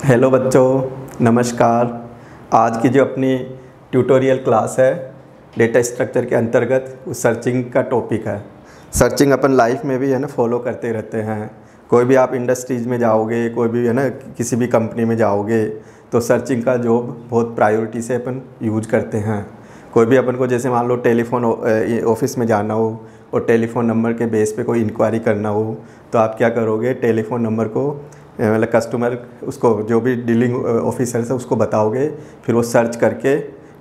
Hello बच्चों, नमस्कार। आज की जो अपनी ट्यूटोरियल क्लास है डेटा स्ट्रक्चर के अंतर्गत उस सर्चिंग का टॉपिक है। सर्चिंग अपन लाइफ में भी है ना फॉलो करते रहते हैं। कोई भी आप इंडस्ट्रीज़ में जाओगे, कोई भी है ना किसी भी कंपनी में जाओगे तो सर्चिंग का जॉब बहुत प्रायोरिटी से अपन यूज करते हैं। कोई भी अपन को जैसे मान लो टेलीफोन ऑफिस में जाना हो और टेलीफोन नंबर के बेस पे कोई इंक्वायरी करना हो तो आप क्या करोगे, टेलीफोन नंबर को मतलब कस्टमर उसको जो भी डीलिंग ऑफिसर है उसको बताओगे, फिर वो सर्च करके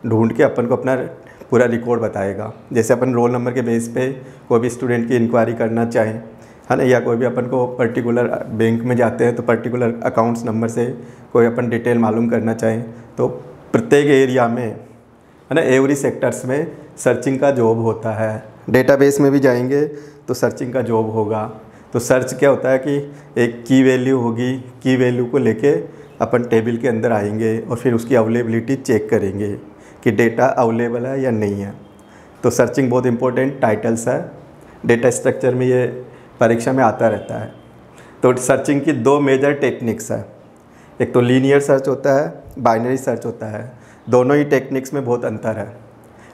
ढूंढ के अपन को अपना पूरा रिकॉर्ड बताएगा। जैसे अपन रोल नंबर के बेस पे कोई भी स्टूडेंट की इंक्वायरी करना चाहें, है ना, या कोई भी अपन को पर्टिकुलर बैंक में जाते हैं तो पर्टिकुलर अकाउंट्स नंबर से कोई अपन डिटेल मालूम करना चाहें तो प्रत्येक एरिया में, है ना, एवरी सेक्टर्स में सर्चिंग का जॉब होता है। डेटाबेस में भी जाएंगे तो सर्चिंग का जॉब होगा। तो सर्च क्या होता है कि एक की वैल्यू होगी, की वैल्यू को लेके अपन टेबल के अंदर आएंगे और फिर उसकी अवेलेबिलिटी चेक करेंगे कि डेटा अवेलेबल है या नहीं है। तो सर्चिंग बहुत इंपॉर्टेंट टाइटल्स है, डेटा स्ट्रक्चर में ये परीक्षा में आता रहता है। तो सर्चिंग की दो मेजर टेक्निक्स है, एक तो लीनियर सर्च होता है, बाइनरी सर्च होता है। दोनों ही टेक्निक्स में बहुत अंतर है।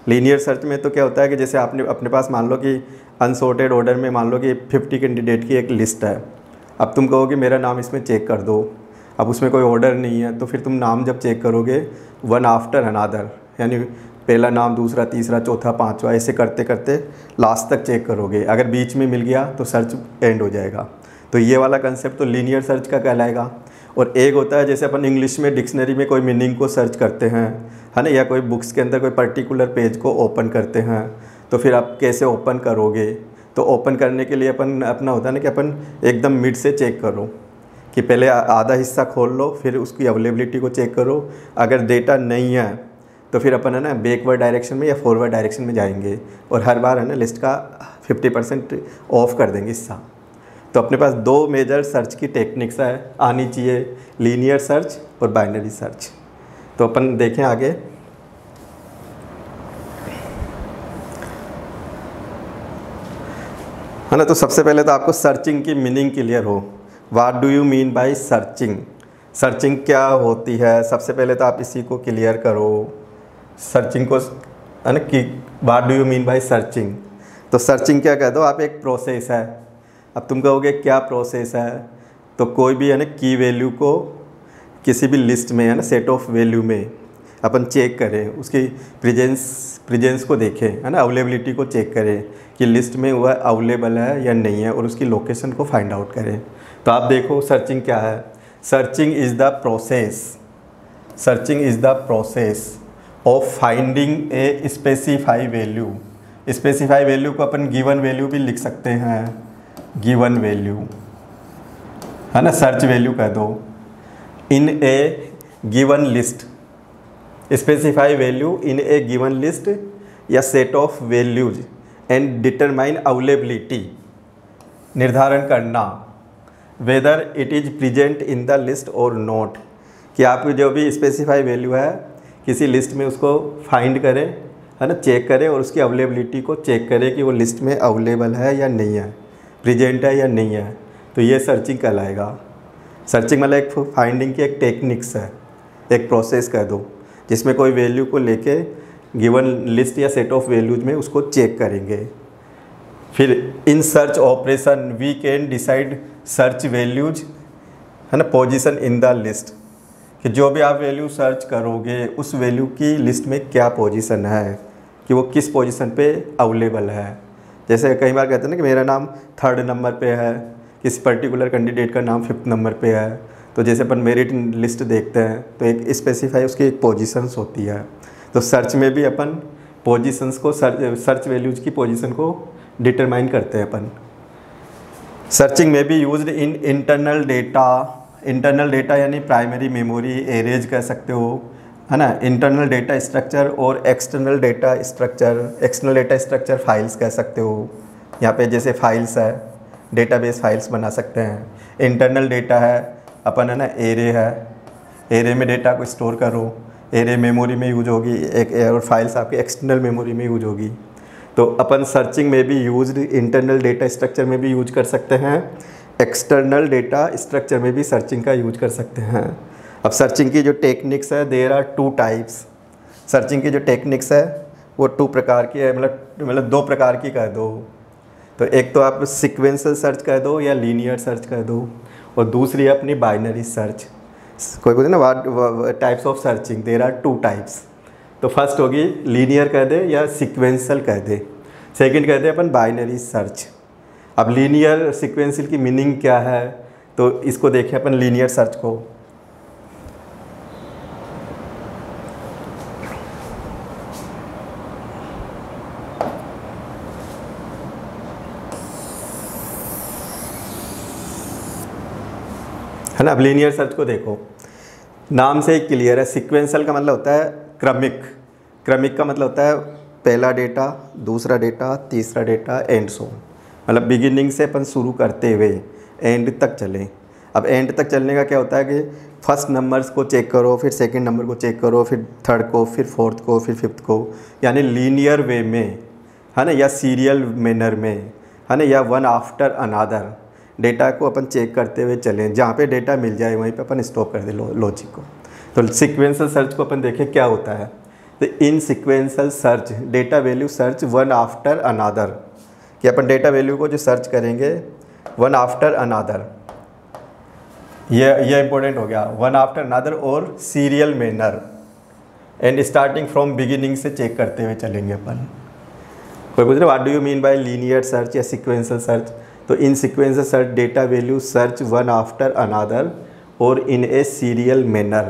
लीनियर सर्च में तो क्या होता है कि जैसे आपने अपने पास मान लो कि अनसॉर्टेड ऑर्डर में मान लो कि 50 कैंडिडेट की एक लिस्ट है। अब तुम कहोगे मेरा नाम इसमें चेक कर दो, अब उसमें कोई ऑर्डर नहीं है तो फिर तुम नाम जब चेक करोगे वन आफ्टर अनादर, यानी पहला नाम, दूसरा, तीसरा, चौथा, पांचवा, ऐसे करते करते लास्ट तक चेक करोगे। अगर बीच में मिल गया तो सर्च एंड हो जाएगा। तो ये वाला कंसेप्ट तो लीनियर सर्च का कहलाएगा। और एक होता है जैसे अपन इंग्लिश में डिक्शनरी में कोई मीनिंग को सर्च करते हैं, है ना, या कोई बुक्स के अंदर कोई पर्टिकुलर पेज को ओपन करते हैं तो फिर आप कैसे ओपन करोगे। तो ओपन करने के लिए अपन अपना होता है ना कि अपन एकदम मिड से चेक करो कि पहले आधा हिस्सा खोल लो, फिर उसकी अवेलेबिलिटी को चेक करो। अगर डेटा नहीं है तो फिर अपन है ना बैकवर्ड डायरेक्शन में या फॉरवर्ड डायरेक्शन में जाएंगे और हर बार है ना लिस्ट का 50% ऑफ कर देंगे हिस्सा। तो अपने पास दो मेजर सर्च की टेक्निक्स है आनी चाहिए, लीनियर सर्च और बाइनरी सर्च। तो अपन देखें आगे। है ना, तो सबसे पहले तो आपको सर्चिंग की मीनिंग क्लियर हो। What do you mean by searching, searching क्या होती है, सबसे पहले तो आप इसी को क्लियर करो। सर्चिंग को है ना कि what do you mean by searching. तो सर्चिंग क्या कह दो आप, एक प्रोसेस है। अब तुम कहोगे क्या प्रोसेस है, तो कोई भी है ना की वैल्यू को किसी भी लिस्ट में, है ना, सेट ऑफ वैल्यू में अपन चेक करें, उसकी प्रेजेंस को देखें, है ना, अवेलेबिलिटी को चेक करें कि लिस्ट में वह अवेलेबल है या नहीं है और उसकी लोकेशन को फाइंड आउट करें। तो आप देखो सर्चिंग क्या है। Searching is the process, searching is the process of finding A specify value. Specify value को अपन गिवन वैल्यू भी लिख सकते हैं, गिवन वैल्यू, है ना, सर्च वैल्यू कह दो, in a given list. Specify value in a given list या set of values and determine availability, निर्धारण करना whether it is present in the list और नॉट, कि आपकी जो भी स्पेसिफाई वैल्यू है किसी लिस्ट में उसको फाइंड करें, है ना, चेक करें और उसकी अवेलेबिलिटी को चेक करें कि वो लिस्ट में अवेलेबल है या नहीं है, प्रेजेंट है या नहीं है। तो ये सर्चिंग कहलाएगा। सर्चिंग मतलब एक फाइंडिंग की एक टेक्निक्स है, एक प्रोसेस कह दो, जिसमें कोई वैल्यू को लेके गिवन लिस्ट या सेट ऑफ वैल्यूज में उसको चेक करेंगे। फिर in search operation we can decide search values, है ना, पोजीशन इन द लिस्ट, कि जो भी आप वैल्यू सर्च करोगे उस वैल्यू की लिस्ट में क्या पोजीशन है, कि वो किस पोजीशन पे अवेलेबल है। जैसे कई बार कहते हैं ना कि मेरा नाम 3rd नंबर पे है, किसी पर्टिकुलर कैंडिडेट का नाम 5th नंबर पे है। तो जैसे अपन मेरिट लिस्ट देखते हैं तो एक स्पेसिफाई उसकी एक पोजीशंस होती है। तो सर्च में भी अपन पोजीशंस को सर्च वैल्यूज की पोजीशन को डिटरमाइन करते हैं अपन। सर्चिंग में भी used in internal data, internal data यानी प्राइमरी मेमोरी, एरेज कह सकते हो, है ना, इंटरनल डेटा स्ट्रक्चर और external data structure, external data structure files कह सकते हो। यहाँ पे जैसे फाइल्स है, डेटाबेस फाइल्स बना सकते हैं। इंटरनल डेटा है अपन, है ना, एरे है, एरे में डेटा को स्टोर करो, एरे मेमोरी में यूज होगी एक, और फाइल्स आपकी एक्सटर्नल मेमोरी में यूज होगी। तो अपन सर्चिंग में भी यूज्ड इंटरनल डेटा स्ट्रक्चर में भी यूज कर सकते हैं, एक्सटर्नल डेटा स्ट्रक्चर में भी सर्चिंग का यूज कर सकते हैं। अब सर्चिंग की जो टेक्निक्स है, देयर आर 2 टाइप्स। सर्चिंग की जो टेक्निक्स है वो 2 प्रकार की है, मतलब 2 प्रकार की कह दो। तो एक तो आप सीक्वेंशियल सर्च कह दो या लीनियर सर्च कह दो, और दूसरी है अपनी बाइनरी सर्च। कोई बोलते ना what types of searching, there are 2 types. तो फर्स्ट होगी लीनियर कह दे या सीक्वेंशियल कह दे, सेकंड कह दे अपन बाइनरी सर्च। अब लीनियर सीक्वेंशियल की मीनिंग क्या है, तो इसको देखें अपन लीनियर सर्च को। है ना, अब लीनियर सर्च को देखो, नाम से ही क्लियर है। सीक्वेंशियल का मतलब होता है क्रमिक, क्रमिक का मतलब होता है पहला डेटा, दूसरा डेटा, तीसरा डेटा, एंड सो, मतलब बिगिनिंग से अपन शुरू करते हुए एंड तक चलें। अब एंड तक चलने का क्या होता है कि फर्स्ट नंबर्स को चेक करो, फिर सेकंड नंबर को चेक करो, फिर थर्ड को, फिर फोर्थ को, फिर फिफ्थ को, यानी लीनियर वे में, है ना, या सीरियल मैनर में, है ना, या वन आफ्टर अनादर डेटा को अपन चेक करते हुए चलें। जहाँ पे डेटा मिल जाए वहीं पे अपन स्टॉप कर दे लॉजिक को। तो सीक्वेंशियल सर्च को अपन देखें क्या होता है। तो in sequential search data value search one after another, कि अपन डेटा वैल्यू को जो सर्च करेंगे वन आफ्टर अनादर, ये इंपॉर्टेंट हो गया, वन आफ्टर अनादर और serial manner, and starting from beginning से चेक करते हुए चलेंगे अपन। कोई पूछ रहे what do you mean by linear search या सीक्वेंशियल सर्च। तो in sequential search data value search one after another और इन ए सीरियल मैनर,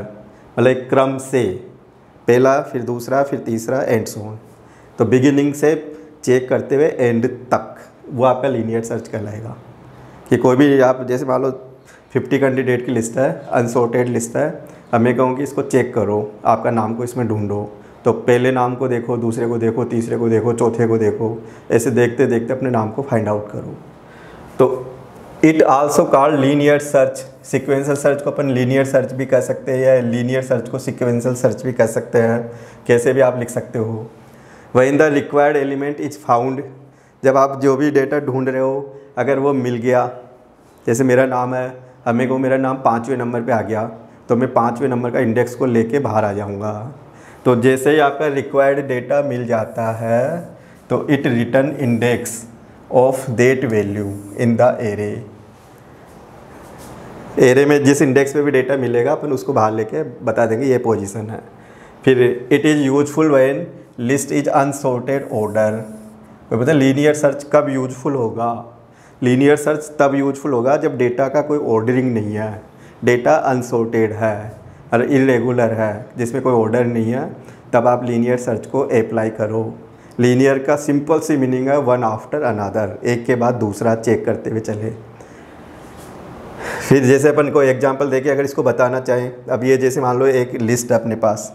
मतलब एक क्रम से, पहला फिर दूसरा फिर तीसरा एंड सो ऑन। तो बिगिनिंग से चेक करते हुए एंड तक, वो आपका लीनियर सर्च कहलाएगा। कि कोई भी आप जैसे मान लो 50 कैंडिडेट की लिस्ट है, अनसॉर्टेड लिस्ट है, अब मैं कहूँ कि इसको चेक करो, आपका नाम को इसमें ढूंढो, तो पहले नाम को देखो, दूसरे को देखो, तीसरे को देखो, चौथे को देखो, ऐसे देखते देखते अपने नाम को फाइंड आउट करो। तो it also called linear search. Sequential search को अपन लीनियर सर्च भी कह सकते हैं, या लीनियर सर्च को सीक्वेंशियल सर्च भी कह सकते हैं, कैसे भी आप लिख सकते हो। When the required element is found, जब आप जो भी डेटा ढूंढ रहे हो अगर वो मिल गया, जैसे मेरा नाम है, अब मेरे को मेरा नाम 5वें नंबर पे आ गया, तो मैं 5वें नंबर का इंडेक्स को लेके बाहर आ जाऊंगा। तो जैसे ही आपका रिक्वायर्ड डेटा मिल जाता है तो it return index of that value in the array. Array में जिस इंडेक्स पे भी डेटा मिलेगा अपन उसको बाहर लेके बता देंगे ये पोजीशन है। फिर it is useful when list is unsorted order. पता है लीनियर सर्च कब यूजफुल होगा? लीनियर सर्च तब यूजफुल होगा जब डेटा का कोई ऑर्डरिंग नहीं है, डेटा अनसॉर्टेड है और इरेगुलर है, जिसमें कोई ऑर्डर नहीं है, तब आप लीनियर सर्च को अप्लाई करो। लीनियर का सिंपल सी मीनिंग है वन आफ्टर अनादर, एक के बाद दूसरा चेक करते हुए चले। फिर जैसे अपन को एग्जांपल देके अगर इसको बताना चाहें, अब ये जैसे मान लो एक लिस्ट है अपने पास,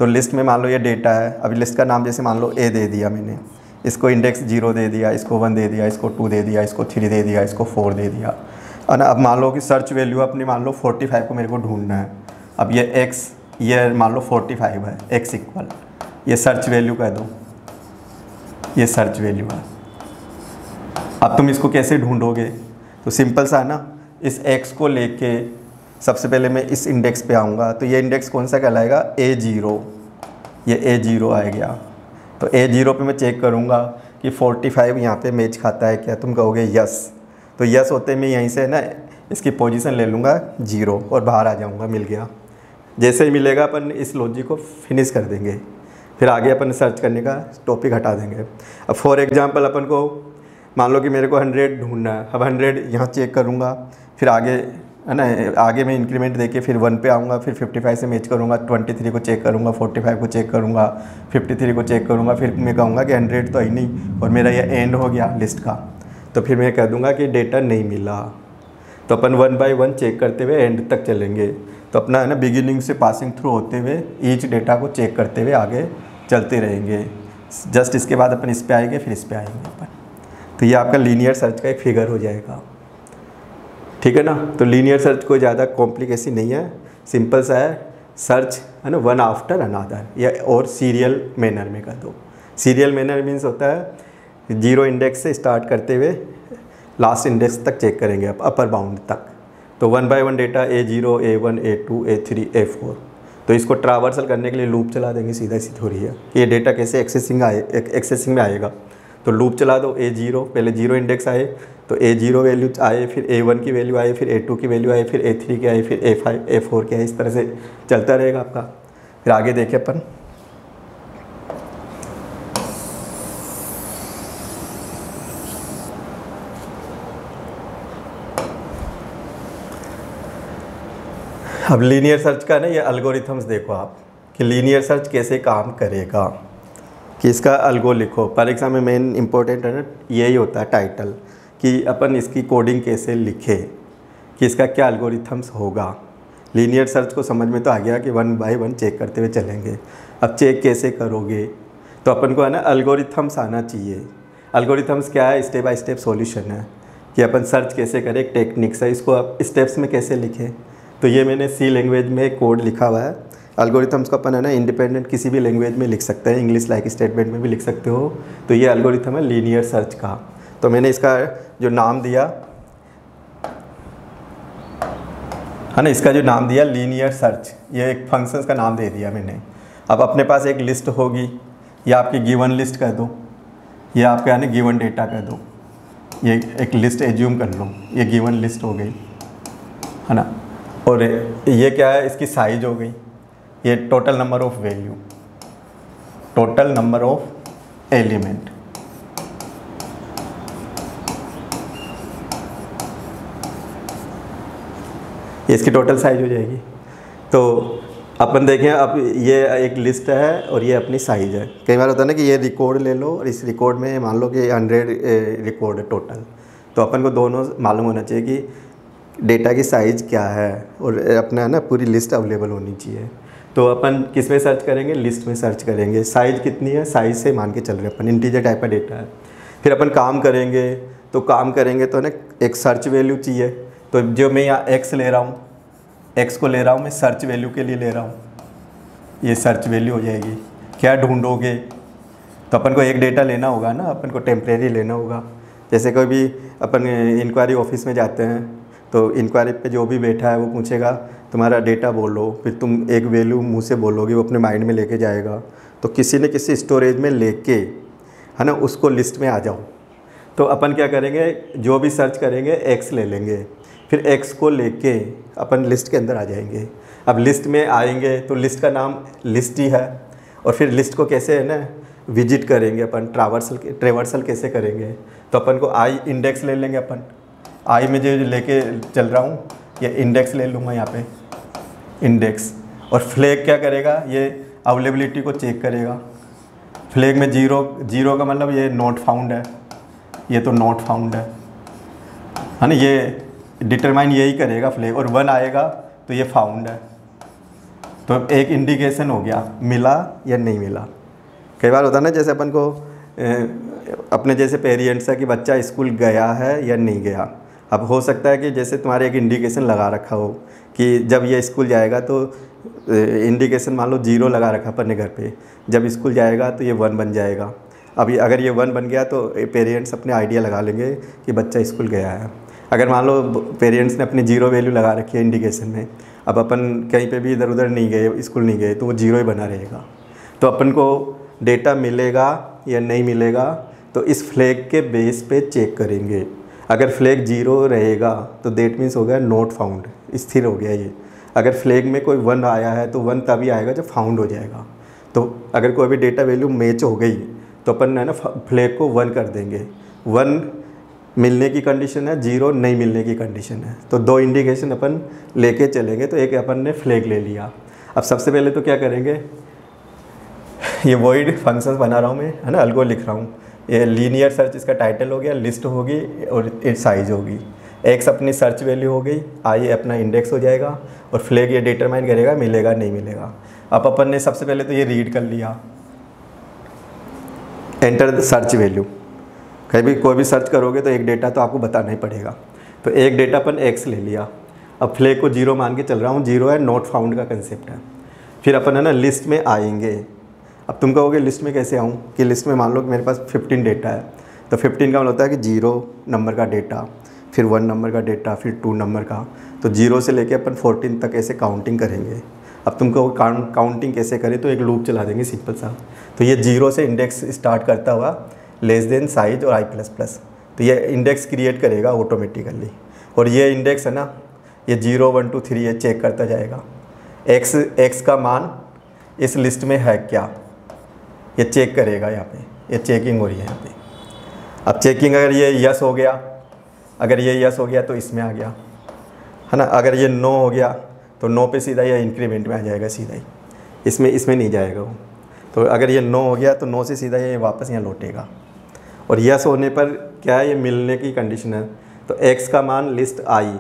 तो लिस्ट में मान लो ये डेटा है, अब लिस्ट का नाम जैसे मान लो ए दे दिया मैंने, इसको इंडेक्स 0 दे दिया, इसको 1 दे दिया, इसको 2 दे दिया, इसको 3 दे दिया, इसको 4 दे दिया, और अब मान लो कि सर्च वैल्यू अपनी मान लो 45 को मेरे को ढूंढना है। अब ये x, ये मान लो 45 है, x इक्वल, ये सर्च वैल्यू कह दो, ये सर्च वैल्यू है। अब तुम इसको कैसे ढूंढोगे? तो सिंपल सा है ना, इस x को लेके सबसे पहले मैं इस इंडेक्स पे आऊँगा, तो ये इंडेक्स कौन सा कहलाएगा? A0, ये A0 आ गया। तो A0 पे मैं चेक करूँगा कि 45 यहाँ पे मैच खाता है क्या, तुम कहोगे यस, तो यस होते मैं यहीं से ना इसकी पोजीशन ले लूँगा 0 और बाहर आ जाऊँगा, मिल गया। जैसे ही मिलेगा अपन इस लॉजिक को फिनिश कर देंगे, फिर आगे अपन सर्च करने का टॉपिक हटा देंगे। अब फॉर एग्जांपल अपन को मान लो कि मेरे को 100 ढूंढना है, अब 100 यहाँ चेक करूँगा, फिर आगे है ना, आगे मैं इंक्रीमेंट देके फिर 1 पे आऊँगा, फिर 55 से मैच करूँगा, 23 को चेक करूँगा, 45 को चेक करूँगा, 53 को चेक करूँगा, फिर मैं कहूँगा कि 100 तो ही नहीं और मेरा ये एंड हो गया लिस्ट का, तो फिर मैं कह दूँगा कि डेटा नहीं मिला। तो अपन 1 बाय 1 चेक करते हुए एंड तक चलेंगे। तो अपना है ना बिगिनिंग से पासिंग थ्रू होते हुए ईच डेटा को चेक करते हुए आगे चलते रहेंगे। जस्ट इसके बाद अपन इस पे आएंगे, फिर इस पे आएंगे अपन। तो ये आपका लीनियर सर्च का एक फिगर हो जाएगा, ठीक है ना। तो लीनियर सर्च कोई ज़्यादा कॉम्प्लिकेशन नहीं है, सिंपल सा है, सर्च है ना वन आफ्टर अनादर, या और सीरियल मैनर में कर दो। सीरियल मैनर मीन्स होता है 0 इंडेक्स से स्टार्ट करते हुए लास्ट इंडेक्स तक चेक करेंगे, अपर बाउंड तक। तो 1 bye 1 data A0, A1, A2, A3, A4। तो इसको ट्रावर्सल करने के लिए लूप चला देंगे, सीधा सी थोड़ी है कि ये डेटा कैसे एक्सेसिंग में आएगा। तो लूप चला दो, A0 पहले 0 इंडेक्स आए तो A0 वैल्यू आए, फिर A1 की वैल्यू आए, फिर A2 की वैल्यू आए, फिर A3 की आए, फिर A5, A4 की आए। इस तरह से चलता रहेगा आपका। फिर आगे देखें अपन, अब लीनियर सर्च का ना ये एल्गोरिथम्स देखो आप कि लीनियर सर्च कैसे काम करेगा, कि इसका अल्गो लिखो। पर एग्जाम में मेन इंपॉर्टेंट है ना यही होता है टाइटल, कि अपन इसकी कोडिंग कैसे लिखे, कि इसका क्या एल्गोरिथम्स होगा। लीनियर सर्च को समझ में तो आ गया कि 1 बाय 1 चेक करते हुए चलेंगे। अब चेक कैसे करोगे, तो अपन को है ना एल्गोरिथम्स आना चाहिए। एल्गोरिथम्स क्या है, स्टेप बाय स्टेप सॉल्यूशन है कि अपन सर्च कैसे करें, एक टेक्निक्स है, इसको आप स्टेप्स में कैसे लिखें। तो ये मैंने सी लैंग्वेज में कोड लिखा हुआ है। एल्गोरिथम्स को अपन है ना इंडिपेंडेंट किसी भी लैंग्वेज में लिख सकते हैं, इंग्लिश लाइक स्टेटमेंट में भी लिख सकते हो। तो ये एल्गोरिथम है लीनियर सर्च का। तो मैंने इसका जो नाम दिया है ना, इसका जो नाम दिया लीनियर सर्च, ये एक फंक्शंस का नाम दे दिया मैंने। अब अपने पास एक लिस्ट होगी, या आपकी गिवन लिस्ट कर दो, या आपके यानी गिवन डेटा कर दो। ये एक लिस्ट एज्यूम कर लो, ये गिवन लिस्ट हो गई है ना। और ये क्या है, इसकी साइज हो गई। ये total number of value, total number of element. ये इसकी टोटल साइज हो जाएगी। तो अपन देखें, अब ये एक लिस्ट है और ये अपनी साइज है। कई बार होता है ना कि ये रिकॉर्ड ले लो और इस रिकॉर्ड में मान लो कि 100 रिकॉर्ड है टोटल। तो अपन को दोनों मालूम होना चाहिए कि डेटा की साइज़ क्या है और अपना ना पूरी लिस्ट अवेलेबल होनी चाहिए। तो अपन किस में सर्च करेंगे, लिस्ट में सर्च करेंगे। साइज़ कितनी है, साइज़ से मान के चल रहे हैं अपन, इंटीजर टाइप का डेटा है। फिर अपन काम करेंगे तो ना एक सर्च वैल्यू चाहिए। तो जो मैं यहाँ एक्स ले रहा हूँ, एक्स को ले रहा हूँ मैं सर्च वैल्यू के लिए ले रहा हूँ, ये सर्च वैल्यू हो जाएगी। क्या ढूंढोगे, तो अपन को एक डेटा लेना होगा ना, अपन को टेम्परेरी लेना होगा। जैसे कोई भी अपन इंक्वायरी ऑफिस में जाते हैं तो इंक्वायरी पे जो भी बैठा है वो पूछेगा तुम्हारा डेटा बोलो, फिर तुम एक वैल्यू मुंह से बोलोगे, वो अपने माइंड में लेके जाएगा। तो किसी न किसी स्टोरेज में लेके है ना उसको लिस्ट में आ जाओ। तो अपन क्या करेंगे, जो भी सर्च करेंगे एक्स ले लेंगे, फिर एक्स को लेके अपन लिस्ट के अंदर आ जाएंगे। अब लिस्ट में आएंगे तो लिस्ट का नाम लिस्ट ही है। और फिर लिस्ट को कैसे है ना विजिट करेंगे अपन, ट्रेवर्सल कैसे करेंगे। तो अपन को आई इंडेक्स ले लेंगे, अपन आई में जो लेके चल रहा हूँ ये इंडेक्स ले लूँगा यहाँ पे इंडेक्स। और फ्लैग क्या करेगा, ये अवेलेबिलिटी को चेक करेगा। फ्लैग में जीरो का मतलब ये नॉट फाउंड है, ये तो नॉट फाउंड है ना, ये डिटरमाइन यही करेगा फ्लैग। और 1 आएगा तो ये फाउंड है। तो एक इंडिकेशन हो गया मिला या नहीं मिला। कई बार होता है ना, जैसे अपन को अपने जैसे पेरेंट्स है कि बच्चा स्कूल गया है या नहीं गया। अब हो सकता है कि जैसे तुम्हारे एक इंडिकेशन लगा रखा हो कि जब ये स्कूल जाएगा, तो इंडिकेशन मान लो 0 लगा रखा अपन ने घर पे, जब स्कूल जाएगा तो ये 1 बन जाएगा। अब ये अगर ये 1 बन गया तो पेरेंट्स अपने आइडिया लगा लेंगे कि बच्चा स्कूल गया है। अगर मान लो पेरेंट्स ने अपनी 0 वैल्यू लगा रखी है इंडिकेशन में, अब अपन कहीं पे भी इधर उधर नहीं गए, स्कूल नहीं गए, तो वो 0 ही बना रहेगा। तो अपन को डेटा मिलेगा या नहीं मिलेगा, तो इस फ्लैग के बेस पे चेक करेंगे। अगर फ्लैग 0 रहेगा तो देट मीन्स हो गया नॉट फाउंड, स्थिर हो गया ये। अगर फ्लैग में कोई 1 आया है तो 1 तभी आएगा जब फाउंड हो जाएगा। तो अगर कोई भी डेटा वैल्यू मैच हो गई तो अपन है ना फ्लैग को 1 कर देंगे। 1 मिलने की कंडीशन है, 0 नहीं मिलने की कंडीशन है। तो 2 इंडिकेशन अपन लेके चलेंगे। तो एक अपन ने फ्लैग ले लिया। अब सबसे पहले तो क्या करेंगे, ये वॉइड फंक्शंस बना रहा हूँ मैं, है ना, अल्गो लिख रहा हूँ। ये लीनियर सर्च इसका टाइटल हो गया, लिस्ट होगी और साइज होगी। एक्स अपनी सर्च वैल्यू हो गई, आई अपना इंडेक्स हो जाएगा, और फ्लैग ये डिटरमाइन करेगा मिलेगा नहीं मिलेगा। अब अपन ने सबसे पहले तो ये रीड कर लिया, एंटर द सर्च वैल्यू। कहीं भी कोई भी सर्च करोगे तो एक डेटा तो आपको बताना ही पड़ेगा। तो एक डेटा अपन एक्स ले लिया। अब फ्लैग को 0 मान के चल रहा हूँ, 0 है, नॉट फाउंड का कंसेप्ट है। फिर अपन है ना लिस्ट में आएंगे। अब तुम कहोगे लिस्ट में कैसे आऊँ, कि लिस्ट में मान लो कि मेरे पास 15 डेटा है। तो 15 का मतलब होता है कि 0 नंबर का डेटा, फिर 1 नंबर का डेटा, फिर 2 नंबर का। तो 0 से लेके अपन 14 तक ऐसे काउंटिंग करेंगे। अब तुमको काउंटिंग कैसे करें, तो एक लूप चला देंगे सिंपल सा। तो ये 0 से इंडेक्स स्टार्ट करता हुआ लेस देन साइज और i++, तो ये इंडेक्स क्रिएट करेगा ऑटोमेटिकली। और ये इंडेक्स है ना, ये 0 1 2 3 ये चेक करता जाएगा x का मान इस लिस्ट में है क्या, ये चेक करेगा। यहाँ पे ये चेकिंग हो रही है यहाँ पे। अब चेकिंग अगर ये यस हो गया, अगर ये यस हो गया तो इसमें आ गया, है ना। अगर ये नो हो गया तो नो पे सीधा ये इंक्रीमेंट में आ जाएगा सीधा ही, इसमें नहीं जाएगा वो। तो अगर ये नो हो गया तो नो से सीधा ये वापस यहाँ लौटेगा। और यस होने पर क्या है, ये मिलने की कंडीशन है। तो x का मान लिस्ट आई,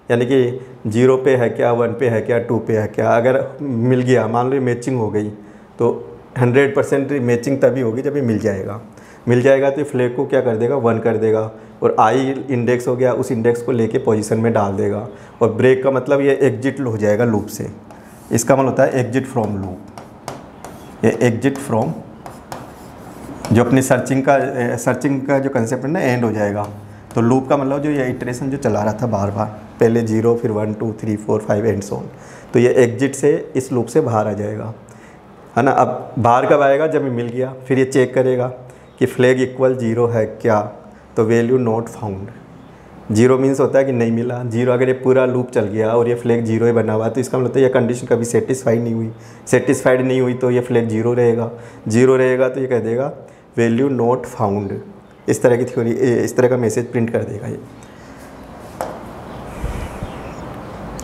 यानी कि 0 पे है क्या, 1 पे है क्या, 2 पे है क्या। अगर मिल गया, मान लो मैचिंग हो गई, तो 100% मैचिंग तभी होगी जब ये मिल जाएगा। तो फ्लैग को क्या कर देगा, 1 कर देगा। और आई इंडेक्स हो गया, उस इंडेक्स को लेके पोजीशन में डाल देगा। और ब्रेक का मतलब ये एग्जिट हो जाएगा लूप से। इसका मतलब होता है एग्जिट फ्रॉम लूप। ये एग्जिट फ्रॉम जो अपनी सर्चिंग का जो कंसेप्ट है ना, एंड हो जाएगा। तो लूप का मतलब जो ये इटरेशन जो चला रहा था बार बार, पहले 0 फिर 1 2 3 4 5 एंड सो ऑन, तो ये एग्जिट से इस लूप से बाहर आ जाएगा, है ना। अब बाहर कब आएगा, जब ये मिल गया। फिर ये चेक करेगा कि फ्लैग इक्वल 0 है क्या, तो वैल्यू नॉट फाउंड। 0 मीन्स होता है कि नहीं मिला। 0 अगर ये पूरा लूप चल गया और ये फ्लैग 0 ही बना हुआ है, तो इसका मतलब है ये कंडीशन कभी सेटिस्फाइड नहीं हुई, तो ये फ्लैग 0 रहेगा। तो ये कह देगा वैल्यू नॉट फाउंड। इस तरह की थ्योरी, इस तरह का मैसेज प्रिंट कर देगा ये,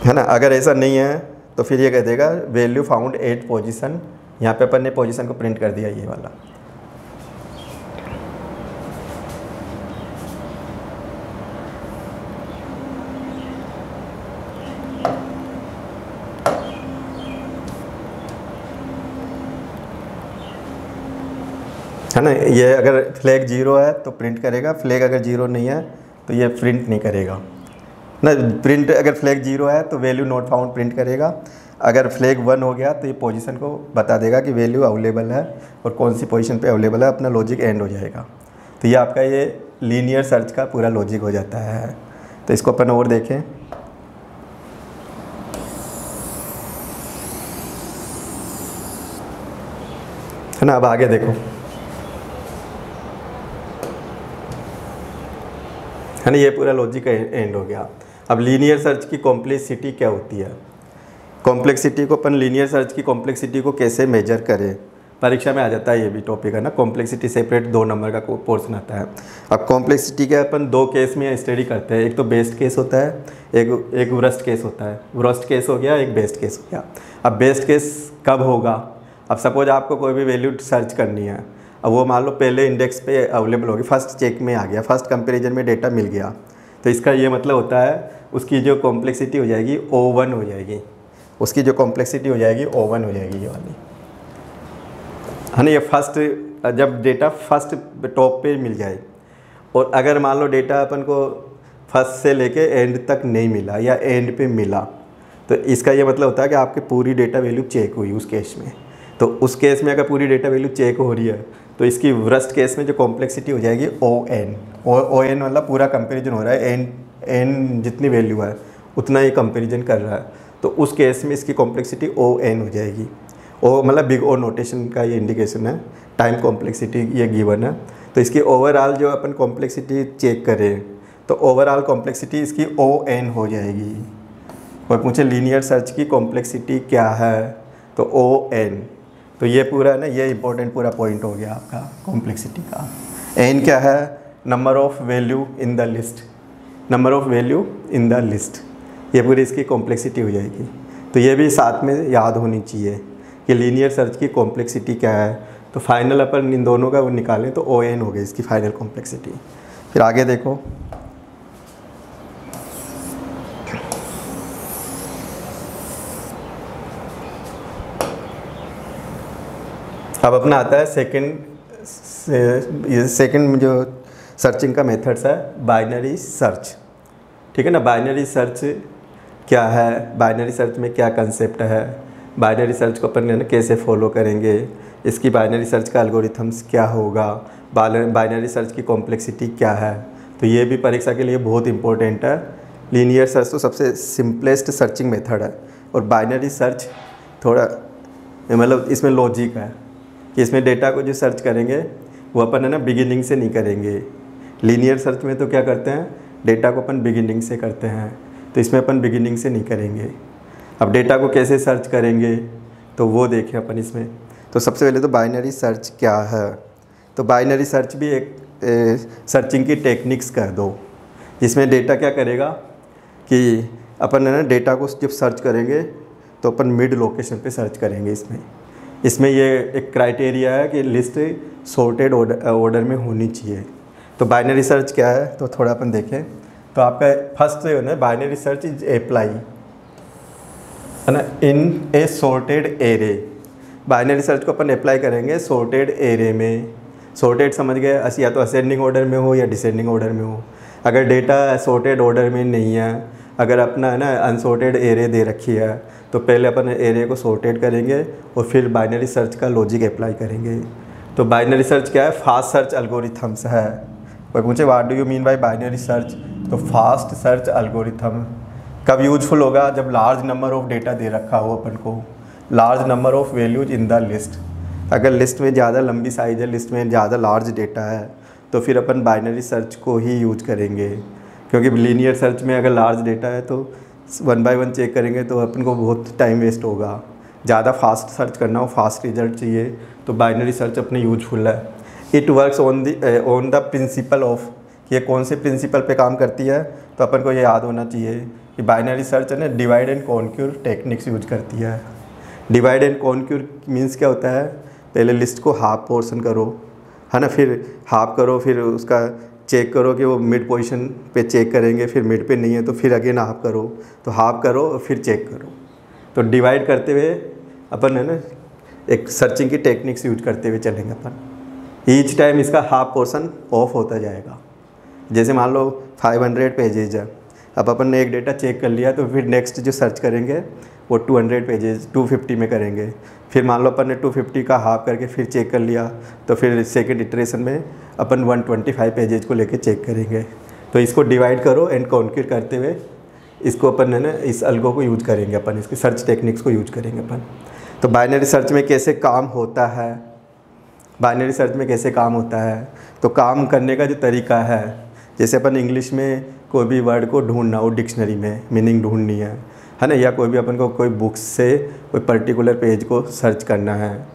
है ना। अगर ऐसा नहीं है तो फिर ये कह देगा वैल्यू फाउंड एट पोजीशन। यहाँ पे अपन ने पोजीशन को प्रिंट कर दिया ये वाला। है ना। ये अगर फ्लैग 0 है तो प्रिंट करेगा, फ्लैग अगर 0 नहीं है तो ये प्रिंट नहीं करेगा ना। प्रिंट अगर फ्लैग 0 है तो वैल्यू नॉट फाउंड प्रिंट करेगा। अगर फ्लैग 1 हो गया तो ये पोजीशन को बता देगा कि वैल्यू अवेलेबल है और कौन सी पोजीशन पे अवेलेबल है, अपना लॉजिक एंड हो जाएगा। तो ये आपका ये लीनियर सर्च का पूरा लॉजिक हो जाता है। तो इसको अपन और देखें, है ना। अब आगे देखो, है ना, ये पूरा लॉजिक एंड हो गया। अब लीनियर सर्च की कॉम्प्लेक्सिटी क्या होती है, कॉम्प्लेक्सिटी को अपन लीनियर सर्च की कॉम्प्लेक्सिटी को कैसे मेजर करें, परीक्षा में आ जाता है ये भी टॉपिक, है ना। कॉम्प्लेक्सिटी सेपरेट 2 नंबर का पोर्शन आता है। अब कॉम्प्लेक्सिटी के अपन 2 केस में स्टडी करते हैं। एक तो बेस्ट केस होता है, एक वर्स्ट केस होता है। वर्स्ट केस हो गया, एक बेस्ट केस हो गया। अब बेस्ट केस कब होगा, अब सपोज आपको कोई भी वैल्यू सर्च करनी है, अब वो मान लो पहले इंडेक्स पे अवेलेबल होगी, फर्स्ट चेक में आ गया, फर्स्ट कंपैरिजन में डेटा मिल गया, तो इसका ये मतलब होता है उसकी जो कॉम्प्लेक्सिटी हो जाएगी O1 हो जाएगी। उसकी जो कॉम्प्लेक्सिटी हो जाएगी O1 हो जाएगी, ये वाली, है ना। ये फर्स्ट, जब डेटा फर्स्ट टॉप पे मिल जाए, और अगर मान लो डेटा अपन को फर्स्ट से लेके एंड तक नहीं मिला या एंड पे मिला, तो इसका ये मतलब होता है कि आपकी पूरी डेटा वैल्यू चेक हुई उस केस में। तो उस केस में अगर पूरी डेटा वैल्यू चेक हो रही है तो इसकी वर्स्ट केस में जो कॉम्प्लेक्सिटी हो जाएगी ON मतलब पूरा कंपैरिजन हो रहा है, एन जितनी वैल्यू है उतना ही कंपैरिजन कर रहा है, तो उस केस में इसकी कॉम्प्लेक्सिटी ON हो जाएगी। मतलब बिग O नोटेशन का ये इंडिकेशन है, टाइम कॉम्प्लेक्सिटी ये गिवन है। तो इसकी ओवरऑल जो अपन कॉम्प्लेक्सिटी चेक करें तो ओवरऑल कॉम्प्लेक्सिटी इसकी ON हो जाएगी। और पूछे लीनियर सर्च की कॉम्प्लेक्सिटी क्या है, तो ON। तो ये पूरा ना, ये इंपॉर्टेंट पूरा पॉइंट हो गया आपका कॉम्प्लेक्सिटी का। N क्या है, number of value in the list, number of value in the list, ये पूरी इसकी कॉम्प्लेक्सिटी हो जाएगी। तो ये भी साथ में याद होनी चाहिए कि लीनियर सर्च की कॉम्प्लेक्सिटी क्या है। तो फाइनल अपन इन दोनों का वो निकालें तो ON हो गई इसकी फाइनल कॉम्प्लेक्सिटी। फिर आगे देखो, अब अपना आता है सेकंड जो सर्चिंग का मेथड्स है, बाइनरी सर्च। ठीक है ना। बाइनरी सर्च क्या है, बाइनरी सर्च में क्या कंसेप्ट है, बाइनरी सर्च को अपन कैसे फॉलो करेंगे, इसकी बाइनरी सर्च का एल्गोरिथम्स क्या होगा, बाइनरी सर्च की कॉम्प्लेक्सिटी क्या है। तो ये भी परीक्षा के लिए बहुत इंपॉर्टेंट है। लीनियर सर्च तो सबसे सिंपलेस्ट सर्चिंग मेथड है, और बाइनरी सर्च थोड़ा मतलब इसमें लॉजिक है कि इसमें डेटा को जो सर्च करेंगे वो अपन है ना बिगिनिंग से नहीं करेंगे। लीनियर सर्च में तो क्या करते हैं, डेटा को अपन बिगिनिंग से करते हैं, तो इसमें अपन बिगिनिंग से नहीं करेंगे। अब डेटा को कैसे सर्च करेंगे तो वो देखें अपन इसमें। तो सबसे पहले तो बाइनरी सर्च क्या है, तो बाइनरी सर्च भी एक सर्चिंग की टेक्निक्स कह दो, जिसमें डेटा क्या करेगा कि अपन है ना डेटा को जब सर्च करेंगे तो अपन मिड लोकेशन पे सर्च करेंगे। इसमें ये एक क्राइटेरिया है कि लिस्ट सॉर्टेड ऑर्डर में होनी चाहिए। तो बाइनरी सर्च क्या है तो थोड़ा अपन देखें। तो आपका फर्स्ट जो है ना बाइनरी सर्च इज अप्लाई है ना इन ए सॉर्टेड एरे। बाइनरी सर्च को अपन अप्लाई करेंगे सॉर्टेड एरे में। सॉर्टेड समझ गए, या तो असेंडिंग ऑर्डर में हो या डिसेंडिंग ऑर्डर में हो। अगर डेटा सॉर्टेड ऑर्डर में नहीं है, अगर अपना है ना अनसॉर्टेड एरे दे रखी है, तो पहले अपन एरे को सॉर्टेड करेंगे और फिर बाइनरी सर्च का लॉजिक अप्लाई करेंगे। तो बाइनरी सर्च क्या है, फास्ट सर्च एल्गोरिथम्स है। कोई पूछे what do you mean bye binary search, तो फास्ट सर्च एल्गोरिथम कब यूजफुल होगा, जब लार्ज नंबर ऑफ डेटा दे रखा हो अपन को, large number of values in the list. अगर लिस्ट में ज़्यादा लंबी साइज है, लिस्ट में ज़्यादा लार्ज डेटा है, तो फिर अपन बाइनरी सर्च को ही यूज करेंगे। क्योंकि लीनियर सर्च में अगर लार्ज डेटा है तो 1 बाय 1 चेक करेंगे तो अपन को बहुत टाइम वेस्ट होगा। ज़्यादा फास्ट सर्च करना हो, फास्ट रिजल्ट चाहिए, तो बाइनरी सर्च अपने यूजफुल है। It works on the principle of, ये कौन से प्रिंसिपल पे काम करती है, तो अपन को ये याद होना चाहिए कि बाइनरी सर्च है ना divide and conquer techniques use करती है। डिवाइड एंड कॉन्क्यूर मीन्स क्या होता है, पहले लिस्ट को हाफ पोर्शन करो है ना, फिर हाफ करो, फिर उसका चेक करो कि वो मिड पोजीशन पे चेक करेंगे, फिर मिड पे नहीं है तो फिर अगेन हाफ करो, तो हाफ करो और फिर चेक करो। तो डिवाइड करते हुए अपन है ना एक सर्चिंग की टेक्निक्स यूज करते हुए चलेंगे अपन। ईच टाइम इसका हाफ पोर्शन ऑफ होता जाएगा। जैसे मान लो 500 पेजेज है, अब अपन ने एक डेटा चेक कर लिया, तो फिर नेक्स्ट जो सर्च करेंगे वो 200 पेजेज 250 में करेंगे। फिर मान लो अपन ने 250 का हाफ करके फिर चेक कर लिया, तो फिर सेकंड इटरेशन में अपन 125 पेजेज को लेके चेक करेंगे। तो इसको डिवाइड करो एंड कॉन्क्यूर करते हुए इसको अपन है ना इस अलगो को यूज करेंगे, अपन इसकी सर्च टेक्निक्स को यूज करेंगे अपन। तो बाइनरी सर्च में कैसे काम होता है, बाइनरी सर्च में कैसे काम होता है, तो काम करने का जो तरीका है, जैसे अपन इंग्लिश में कोई भी वर्ड को ढूंढना हो, डिक्शनरी में मीनिंग ढूंढनी है ना, या कोई भी अपन को कोई बुक्स से कोई पर्टिकुलर पेज को सर्च करना है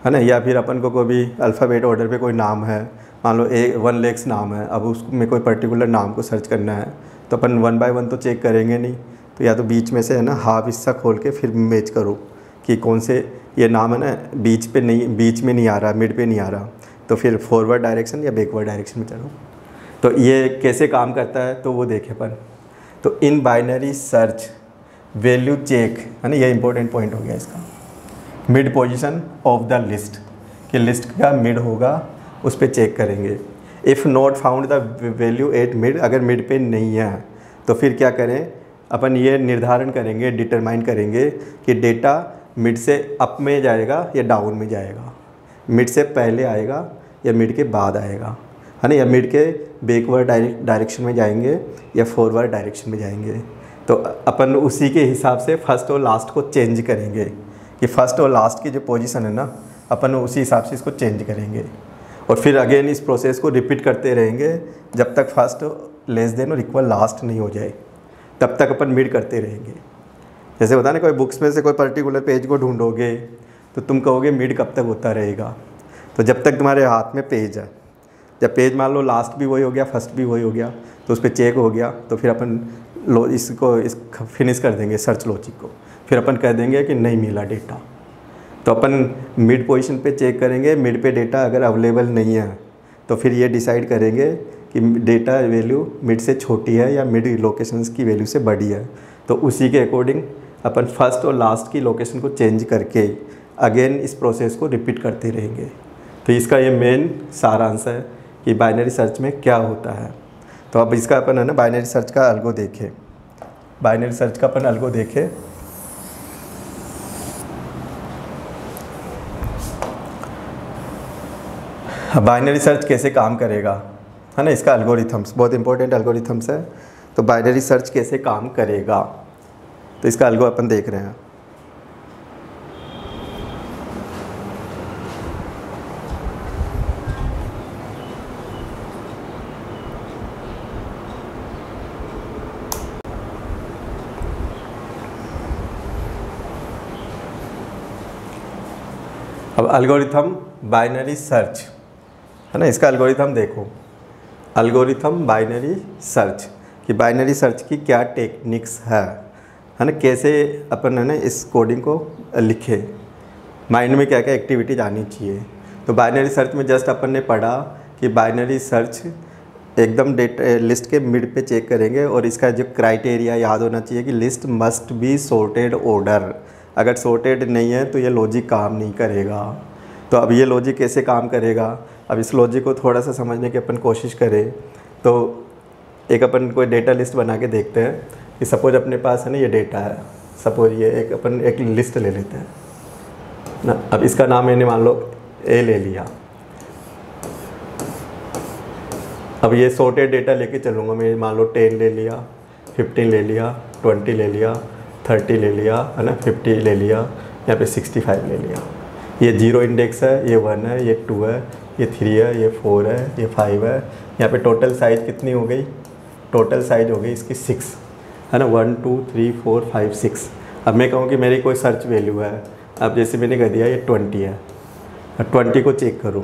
ना, या फिर अपन को कोई भी अल्फ़ाबेट ऑर्डर पे कोई नाम है, मान लो 1 लेक्स नाम है, अब उसमें कोई पर्टिकुलर नाम को सर्च करना है, तो अपन 1 बाय 1 तो चेक करेंगे नहीं, तो या तो बीच में से है ना हाफ हिस्सा खोल के फिर मैच करो कि कौन से ये नाम है ना बीच में नहीं आ रहा, मिड पे नहीं आ रहा, तो फिर फॉरवर्ड डायरेक्शन या बैकवर्ड डायरेक्शन में चलो। तो ये कैसे काम करता है तो वो देखें अपन। तो in binary search value check है ना, ये इंपॉर्टेंट पॉइंट हो गया इसका, mid position of the list, कि लिस्ट का मिड होगा उस पर चेक करेंगे। If not found the value at mid, अगर मिड पे नहीं है तो फिर क्या करें, अपन ये निर्धारण करेंगे, डिटरमाइन करेंगे कि डेटा मिड से अप में जाएगा या डाउन में जाएगा, मिड से पहले आएगा या मिड के बाद आएगा है ना, या मिड के बैकवर्ड डायरेक्शन में जाएंगे या फॉरवर्ड डायरेक्शन में जाएंगे। तो अपन उसी के हिसाब से फर्स्ट और लास्ट को चेंज करेंगे कि फर्स्ट और लास्ट की जो पोजीशन है ना, अपन उसी हिसाब से इसको चेंज करेंगे, और फिर अगेन इस प्रोसेस को रिपीट करते रहेंगे जब तक फर्स्ट लेस देन और इक्वल लास्ट नहीं हो जाए, तब तक अपन मिड करते रहेंगे। जैसे होता है ना, कोई बुक्स में से कोई पर्टिकुलर पेज को ढूंढोगे तो तुम कहोगे मिड कब तक होता रहेगा, तो जब तक तुम्हारे हाथ में पेज है। जब पेज मान लो लास्ट भी वही हो गया, फर्स्ट भी वही हो गया, तो उस पर चेक हो गया, तो फिर अपन इस फिनिश कर देंगे सर्च लॉजिक को, फिर अपन कह देंगे कि नहीं मिला डेटा। तो अपन मिड पोजीशन पे चेक करेंगे, मिड पे डेटा अगर अवेलेबल नहीं है तो फिर ये डिसाइड करेंगे कि डेटा वैल्यू मिड से छोटी है या मिड लोकेशंस की वैल्यू से बड़ी है, तो उसी के अकॉर्डिंग अपन फर्स्ट और लास्ट की लोकेशन को चेंज करके अगेन इस प्रोसेस को रिपीट करते रहेंगे। तो इसका ये मेन सारांश है कि बाइनरी सर्च में क्या होता है। तो अब इसका अपन है ना बाइनरी सर्च का अलगो देखें, बाइनरी सर्च का अपन अलगो देखें। बाइनरी सर्च कैसे काम करेगा है ना, इसका एल्गोरिथम्स बहुत इंपॉर्टेंट एल्गोरिथम्स है। तो बाइनरी सर्च कैसे काम करेगा, तो इसका अलगो अपन देख रहे हैं। अब एल्गोरिथम बाइनरी सर्च है ना, इसका एल्गोरिथम देखो। एल्गोरिथम बाइनरी सर्च कि बाइनरी सर्च की क्या टेक्निक्स है ना, कैसे अपन है ना इस कोडिंग को लिखे, माइंड में क्या क्या एक्टिविटीज आनी चाहिए। तो बाइनरी सर्च में जस्ट अपन ने पढ़ा कि बाइनरी सर्च एकदम डेटा लिस्ट के मिड पे चेक करेंगे, और इसका जो क्राइटेरिया याद होना चाहिए कि list must be sorted order. अगर सॉर्टेड नहीं है तो ये लॉजिक काम नहीं करेगा। तो अब ये लॉजिक कैसे काम करेगा, अब इस लॉजिक को थोड़ा सा समझने की अपन कोशिश करें। तो एक अपन कोई डेटा लिस्ट बना के देखते हैं कि सपोज अपने पास है ना ये डेटा है, सपोज ये अपन एक लिस्ट ले लेते हैं ना। अब इसका नाम मैंने मान लो ए ले लिया। अब ये सॉर्टेड डेटा लेके चलूँगा मैं, मान लो 10 ले लिया, 15 ले लिया, 20 ले लिया, 30 ले लिया है ना, 50 ले लिया, यहाँ पे 65 ले लिया। ये 0 इंडेक्स है, ये 1 है, ये 2 है, ये 3 है, ये 4 है, ये 5 है। यहाँ पे टोटल साइज़ कितनी हो गई, टोटल साइज़ हो गई इसकी 6 है ना, 1 2 3 4 5 6। अब मैं कहूँ कि मेरी कोई सर्च वैल्यू है, अब जैसे मैंने कह दिया ये 20 है, 20 को चेक करूँ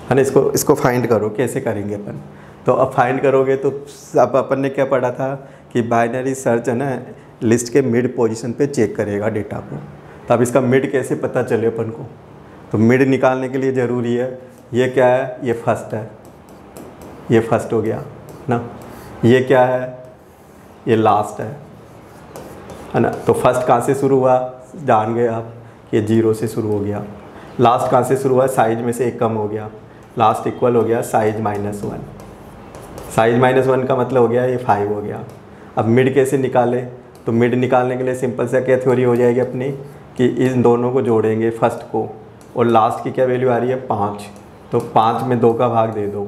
है ना, इसको फाइंड करो। कैसे करेंगे अपन, तो अब फाइंड करोगे तो अब अपन ने क्या पढ़ा था कि बाइनरी सर्च है ना लिस्ट के मिड पोजीशन पे चेक करेगा डेटा को। तो अब इसका मिड कैसे पता चले अपन को, तो मिड निकालने के लिए ज़रूरी है, ये क्या है, ये फर्स्ट है, ये फर्स्ट हो गया ना, ये क्या है, ये लास्ट है ना। तो फर्स्ट कहाँ से शुरू हुआ, जान गए आप, ये 0 से शुरू हो गया। लास्ट कहाँ से शुरू हुआ, साइज में से एक कम हो गया, लास्ट इक्वल हो गया साइज -1। साइज -1 का मतलब हो गया ये 5 हो गया। अब मिड कैसे निकाले, तो मिड निकालने के लिए सिंपल सा क्या थ्योरी हो जाएगी अपनी कि इन दोनों को जोड़ेंगे, फर्स्ट को, और लास्ट की क्या वैल्यू आ रही है 5, तो 5 में 2 का भाग दे दो।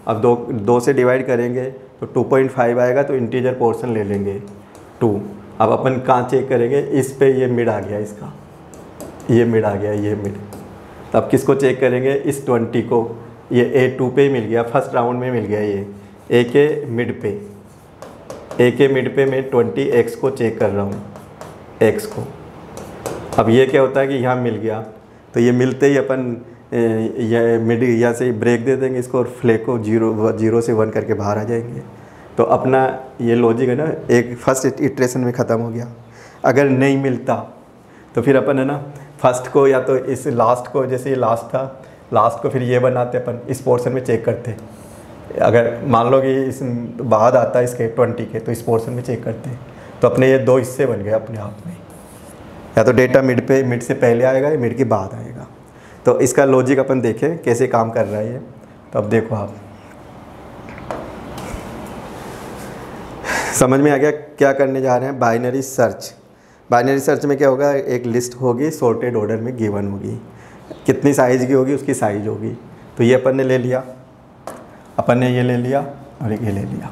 अब 2 से डिवाइड करेंगे तो 2.5 आएगा, तो इंटीजर पोर्शन ले लेंगे 2। अब अपन कहाँ चेक करेंगे, इस पे ये मिड आ गया, इसका ये मिड आ गया, ये मिड। तो अब किसको चेक करेंगे, इस 20 को, ये A2 पे ही मिल गया, फर्स्ट राउंड में मिल गया, ये A के मिड पे, A के मिड पे मैं 20x को चेक कर रहा हूँ, x को। अब ये क्या होता है कि यहाँ मिल गया, तो ये मिलते ही अपन ये मिड यहाँ से ब्रेक दे देंगे इसको, और फ्लैग को 0 से 1 करके बाहर आ जाएंगे। तो अपना ये लॉजिक है ना एक फर्स्ट इटरेशन में ख़त्म हो गया। अगर नहीं मिलता तो फिर अपन है ना फर्स्ट को या तो इस लास्ट को, जैसे ये लास्ट था, लास्ट को फिर ये बनाते अपन, इस पोर्शन में चेक करते। अगर मान लो कि इस बाद आता है इसके 20 के, तो इस पोर्शन में चेक करते हैं। तो अपने ये 2 हिस्से बन गए अपने आप में, या तो डेटा मिड से पहले आएगा या मिड के बाद आएगा। तो इसका लॉजिक अपन देखें कैसे काम कर रहा है ये। तो अब देखो आप, समझ में आ गया क्या करने जा रहे हैं। बाइनरी सर्च, बाइनरी सर्च में क्या होगा, एक लिस्ट होगी सॉर्टेड ऑर्डर में गिवन होगी, कितनी साइज़ की होगी उसकी साइज़ होगी। तो ये अपन ने ले लिया, अपन ने ये ले लिया और एक ये ले लिया।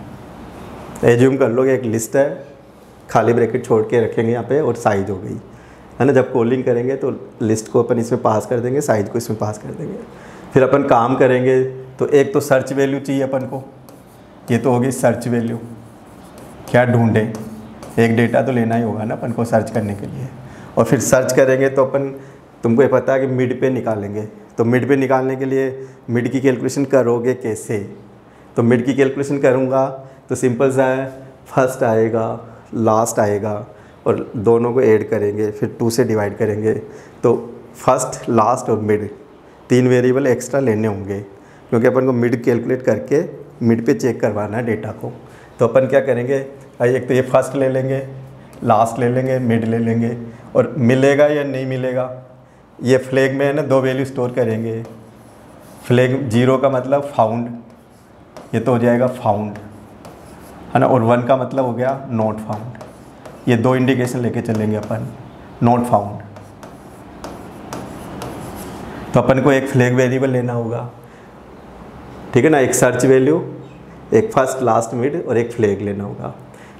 एज्यूम कर लो कि एक लिस्ट है, खाली ब्रैकेट छोड़ के रखेंगे यहाँ पे, और साइज़ हो गई है ना। जब कॉलिंग करेंगे तो लिस्ट को अपन इसमें पास कर देंगे, साइज़ को इसमें पास कर देंगे। फिर अपन काम करेंगे तो एक तो सर्च वैल्यू चाहिए अपन को, ये तो होगी सर्च वैल्यू। क्या ढूंढें, एक डेटा तो लेना ही होगा ना अपन को सर्च करने के लिए। और फिर सर्च करेंगे तो अपन, तुमको ये पता है कि मिड पे निकालेंगे। तो मिड पे निकालने के लिए मिड की कैलकुलेशन करोगे कैसे, तो मिड की कैलकुलेशन करूँगा तो सिंपल सा है, फर्स्ट आएगा, लास्ट आएगा, और दोनों को ऐड करेंगे, फिर 2 से डिवाइड करेंगे। तो फर्स्ट, लास्ट और मिड 3 वेरिएबल एक्स्ट्रा लेने होंगे, क्योंकि अपन को मिड कैलकुलेट करके मिड पे चेक करवाना है डेटा को। तो अपन क्या करेंगे, एक तो ये फर्स्ट ले लेंगे, लास्ट ले लेंगे, मिड ले लेंगे, और मिलेगा या नहीं मिलेगा ये फ्लैग में है ना 2 वैल्यू स्टोर करेंगे। फ्लैग 0 का मतलब फाउंड, ये तो हो जाएगा फाउंड है ना, और 1 का मतलब हो गया नॉट फाउंड। ये 2 इंडिकेशन लेके चलेंगे अपन, नॉट फाउंड। तो अपन को एक फ्लैग वेरिएबल लेना होगा, ठीक है ना, एक सर्च वैल्यू, एक फर्स्ट लास्ट मिड और एक फ्लैग लेना होगा।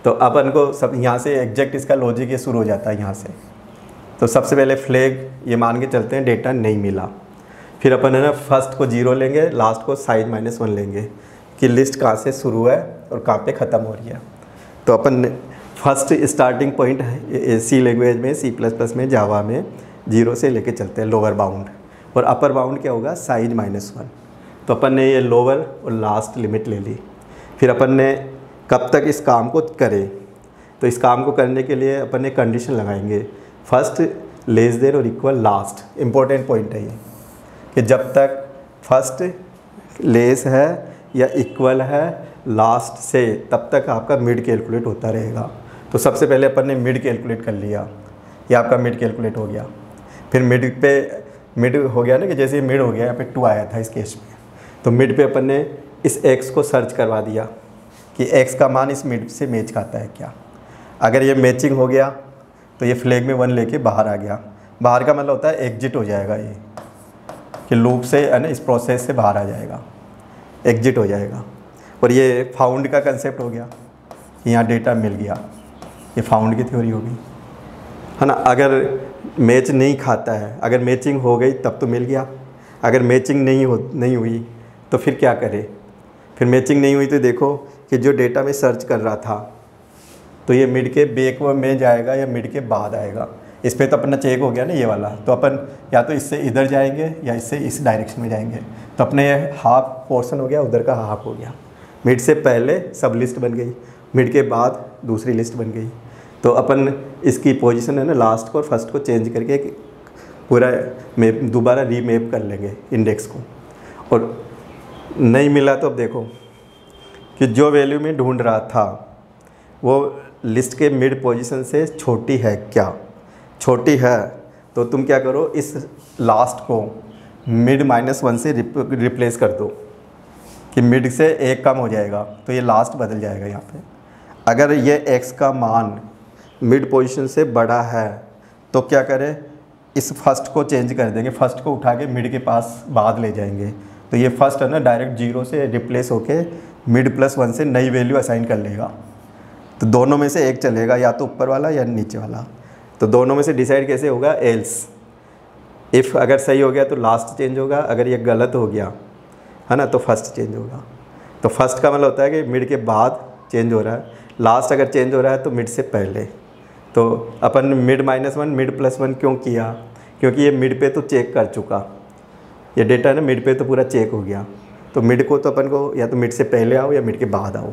तो अपन को सब यहाँ से एग्जैक्ट इसका लॉजिक ये शुरू हो जाता है यहाँ से। तो सबसे पहले फ्लैग ये मान के चलते हैं डेटा नहीं मिला, फिर अपन है ना फर्स्ट को 0 लेंगे, लास्ट को साइज -1 लेंगे कि लिस्ट कहाँ से शुरू है और कहाँ पे ख़त्म हो रही है। तो अपन फर्स्ट स्टार्टिंग पॉइंट है सी लैंग्वेज में, C++ में, जावा में 0 से लेके चलते हैं लोअर बाउंड, और अपर बाउंड क्या होगा साइज -1। तो अपन ने ये लोअर और लास्ट लिमिट ले ली। फिर अपन ने कब तक इस काम को करे, तो इस काम को करने के लिए अपन ने कंडीशन लगाएंगे फर्स्ट लेस देन और इक्वल लास्ट। इम्पोर्टेंट पॉइंट है ये कि जब तक फर्स्ट लेस है या इक्वल है लास्ट से, तब तक आपका मिड कैलकुलेट होता रहेगा। तो सबसे पहले अपन ने मिड कैलकुलेट कर लिया, ये आपका मिड कैलकुलेट हो गया। फिर मिड हो गया ना, कि जैसे मिड हो गया यहाँ पे 2 आया था इस केस में, तो मिड पे अपन ने इस x को सर्च करवा दिया कि x का मान इस मिड से मैच खाता है क्या। अगर ये मैचिंग हो गया तो ये फ्लैग में 1 लेके बाहर आ गया। बाहर का मतलब होता है एग्जिट हो जाएगा, ये कि लूप से है ना इस प्रोसेस से बाहर आ जाएगा, एग्जिट हो जाएगा। और ये फाउंड का कंसेप्ट हो गया, यहाँ डेटा मिल गया, ये फाउंड की थ्योरी होगी, है ना। अगर मैच नहीं खाता है, अगर मैचिंग हो गई तब तो मिल गया, अगर मैचिंग नहीं हुई तो फिर क्या करें। फिर मैचिंग नहीं हुई तो देखो कि जो डेटा मैं सर्च कर रहा था तो ये मिड के बैक में जाएगा या मिड के बाद आएगा। इस पर तो अपना चेक हो गया ना ये वाला, तो अपन या तो इससे इधर जाएंगे या इससे इस डायरेक्शन में जाएंगे। तो अपने ये हाफ पोर्शन हो गया, उधर का हाफ हो गया। मिड से पहले सब लिस्ट बन गई, मिड के बाद दूसरी लिस्ट बन गई। तो अपन इसकी पोजीशन है ना लास्ट को और फर्स्ट को चेंज करके पूरा मैप दोबारा रीमैप कर लेंगे इंडेक्स को। और नहीं मिला तो अब देखो कि जो वैल्यू में ढूंढ रहा था वो लिस्ट के मिड पोजीशन से छोटी है क्या। छोटी है तो तुम क्या करो, इस लास्ट को मिड -1 से रिप्लेस कर दो कि मिड से 1 कम हो जाएगा, तो ये लास्ट बदल जाएगा यहाँ पे। अगर ये x का मान मिड पोजीशन से बड़ा है तो क्या करें, इस फर्स्ट को चेंज कर देंगे, फर्स्ट को उठा के मिड के पास बाद ले जाएंगे। तो ये फर्स्ट है ना डायरेक्ट 0 से रिप्लेस होके मिड +1 से नई वैल्यू असाइन कर लेगा। तो दोनों में से एक चलेगा, या तो ऊपर वाला या नीचे वाला। तो दोनों में से डिसाइड कैसे होगा, एल्स। इफ़ अगर सही हो गया तो लास्ट चेंज होगा, अगर ये गलत हो गया है ना तो फर्स्ट चेंज होगा। तो फर्स्ट का मतलब होता है कि मिड के बाद चेंज हो रहा है, लास्ट अगर चेंज हो रहा है तो मिड से पहले। तो अपन मिड -1 मिड +1 क्यों किया, क्योंकि ये मिड पे तो चेक कर चुका, ये डेटा है ना मिड पे तो पूरा चेक हो गया। तो मिड को तो अपन को या तो मिड से पहले आओ या मिड के बाद आओ।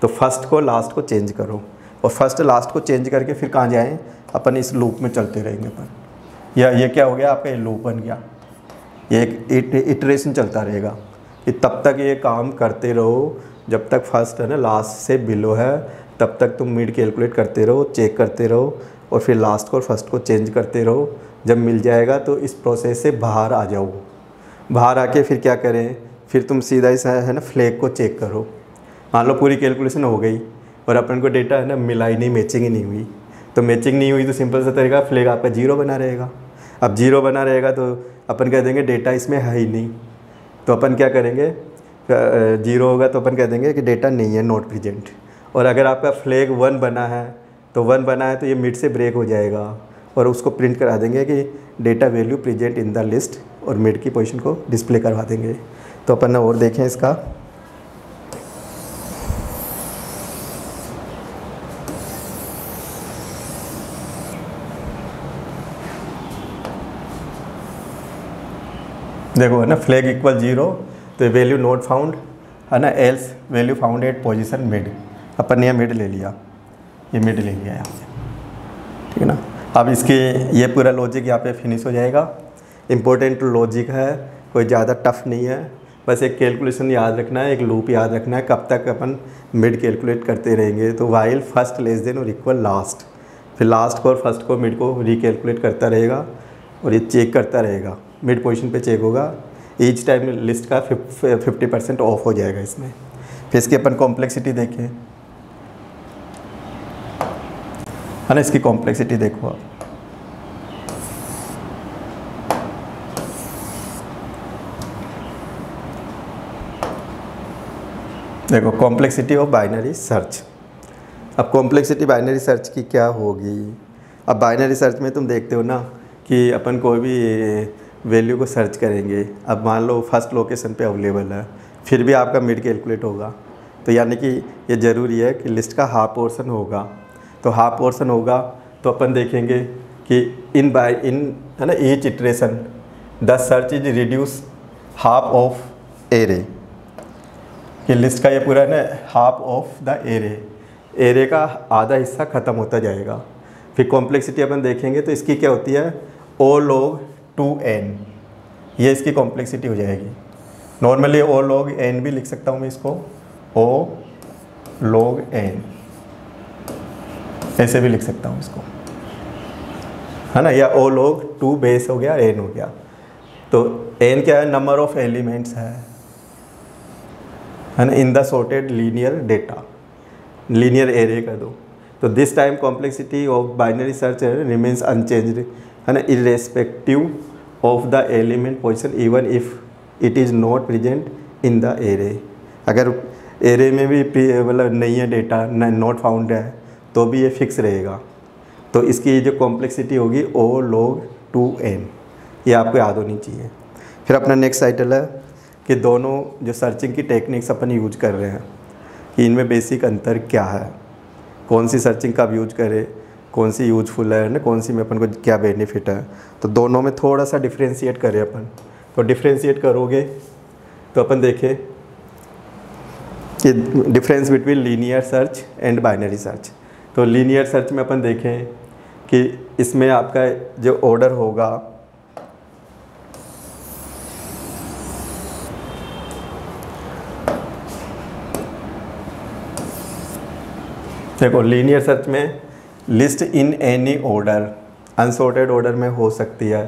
तो फर्स्ट को लास्ट को चेंज करो, और फर्स्ट लास्ट को चेंज करके फिर कहाँ जाएँ, अपन इस लूप में चलते रहेंगे अपन। या ये क्या हो गया आपका, ये लूप बन गया, ये एक इटरेशन चलता रहेगा कि तब तक ये काम करते रहो जब तक फर्स्ट है ना लास्ट से बिलो है, तब तक तुम मिड कैलकुलेट करते रहो, चेक करते रहो, और फिर लास्ट को और फर्स्ट को चेंज करते रहो। जब मिल जाएगा तो इस प्रोसेस से बाहर आ जाओ। बाहर आके फिर क्या करें, फिर तुम सीधा इस है ना फ्लैग को चेक करो। मान लो पूरी कैलकुलेशन हो गई और अपन को डेटा है ना मिला ही नहीं, मैचिंग ही नहीं हुई। तो मैचिंग नहीं हुई तो सिंपल सा तरीका, फ्लैग आपका 0 बना रहेगा। अब 0 बना रहेगा तो अपन कह देंगे डेटा इसमें है ही नहीं। तो अपन क्या करेंगे, 0 होगा तो अपन कह देंगे कि डेटा नहीं है, नॉट प्रेजेंट। और अगर आपका फ्लैग 1 बना है तो 1 बना है तो ये मिड से ब्रेक हो जाएगा और उसको प्रिंट करा देंगे कि data value present in the list, और मिड की पोजीशन को डिस्प्ले करवा देंगे। तो अपन और देखें इसका, देखो है ना फ्लैग इक्वल 0 तो वैल्यू नॉट फाउंड है ना, else value found at position mid. अपन ने मिड ले लिया, ये मिड ले लिया यहाँ से, ठीक है ना। अब इसके ये पूरा लॉजिक यहाँ पे फिनिश हो जाएगा। इम्पोर्टेंट लॉजिक है, कोई ज़्यादा टफ नहीं है, बस एक कैलकुलेशन याद रखना है, एक लूप याद रखना है, कब तक अपन मिड कैलकुलेट करते रहेंगे। तो वाइल फर्स्ट लेस देन और इक्वल लास्ट, फिर लास्ट को और फर्स्ट को मिड को रिकैलकुलेट करता रहेगा और ये चेक करता रहेगा, मिड पोजीशन पे चेक होगा। ईच टाइम लिस्ट का 50% ऑफ हो जाएगा इसमें। फिर इसकी अपन कॉम्प्लेक्सिटी देखें, है ना, इसकी कॉम्प्लेक्सिटी देखो आप। देखो कॉम्प्लेक्सिटी ऑफ बाइनरी सर्च। अब कॉम्प्लेक्सिटी बाइनरी सर्च की क्या होगी। अब बाइनरी सर्च में तुम देखते हो ना कि अपन कोई भी वैल्यू को सर्च करेंगे। अब मान लो फर्स्ट लोकेशन पे अवेलेबल है, फिर भी आपका मिड कैलकुलेट होगा। तो यानी कि ये ज़रूरी है कि लिस्ट का हाफ पोर्शन होगा। तो हाफ पोर्शन होगा तो अपन देखेंगे कि इन है ना each iteration the search is reduce half of array, कि लिस्ट का ये पूरा ना हाफ ऑफ द एरे का आधा हिस्सा ख़त्म होता जाएगा। फिर कॉम्प्लेक्सिटी अपन देखेंगे तो इसकी क्या होती है, ओ लॉग 2n, ये इसकी कॉम्प्लेक्सिटी हो जाएगी। नॉर्मली ओ लॉग n भी लिख सकता हूँ मैं इसको, ओ लॉग n ऐसे भी लिख सकता हूँ इसको, है ना, या ओ लॉग 2 बेस हो गया, n हो गया। तो n क्या है, नंबर ऑफ एलिमेंट्स है ना, in the sorted linear data, linear array कर दो। तो this time complexity of binary search remains unchanged, है ना, irrespective of the element position even if it is not present in the array. अगर array में भी मतलब नहीं है डेटा, नॉट फाउंड है, तो भी ये फिक्स रहेगा। तो इसकी जो कॉम्प्लेक्सिटी होगी ओ लॉग 2n, ये आपको याद होनी चाहिए। फिर अपना नेक्स्ट टाइटल है कि दोनों जो सर्चिंग की टेक्निक्स अपन यूज कर रहे हैं कि इनमें बेसिक अंतर क्या है, कौन सी सर्चिंग कब यूज करें, कौन सी यूजफुल है ना, कौन सी में अपन को क्या बेनिफिट है। तो दोनों में थोड़ा सा डिफ्रेंशिएट करें अपन। तो डिफ्रेंशिएट करोगे तो अपन देखें कि difference between linear search and binary search. तो लीनियर सर्च में अपन देखें कि इसमें आपका जो ऑर्डर होगा देखो, लीनियर सर्च में list in any order unsorted order में हो सकती है,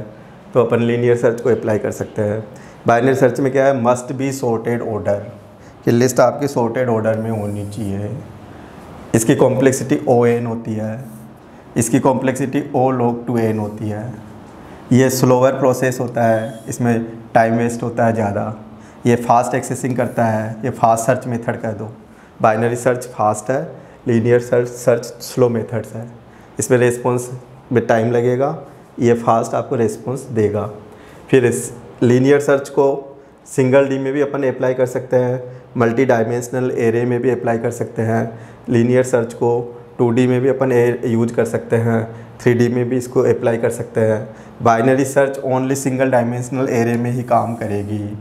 तो अपन लीनियर सर्च को अप्लाई कर सकते हैं। बाइनरी सर्च में क्या है, मस्ट बी सॉर्टेड ऑर्डर, कि लिस्ट आपकी सॉर्टेड ऑर्डर में होनी चाहिए। इसकी कॉम्प्लेक्सिटी ON होती है, इसकी कॉम्प्लेक्सिटी O log 2n होती है। ये स्लोअर प्रोसेस होता है, इसमें टाइम वेस्ट होता है ज़्यादा। ये फास्ट एक्सेसिंग करता है, ये फास्ट सर्च मेथड कह दो। बाइनरी सर्च फास्ट है, लीनियर सर्च स्लो मेथड्स है। इसमें रेस्पॉन्स में टाइम लगेगा, ये फास्ट आपको रेस्पॉन्स देगा। फिर इस लीनियर सर्च को सिंगल डी में भी अपन अप्लाई कर सकते हैं, मल्टी डायमेंशनल एरे में भी अप्लाई कर सकते हैं। लीनियर सर्च को 2D में भी अपन यूज कर सकते हैं, 3D में भी इसको अप्लाई कर सकते हैं। Binary search only single dimensional array में ही काम करेगी।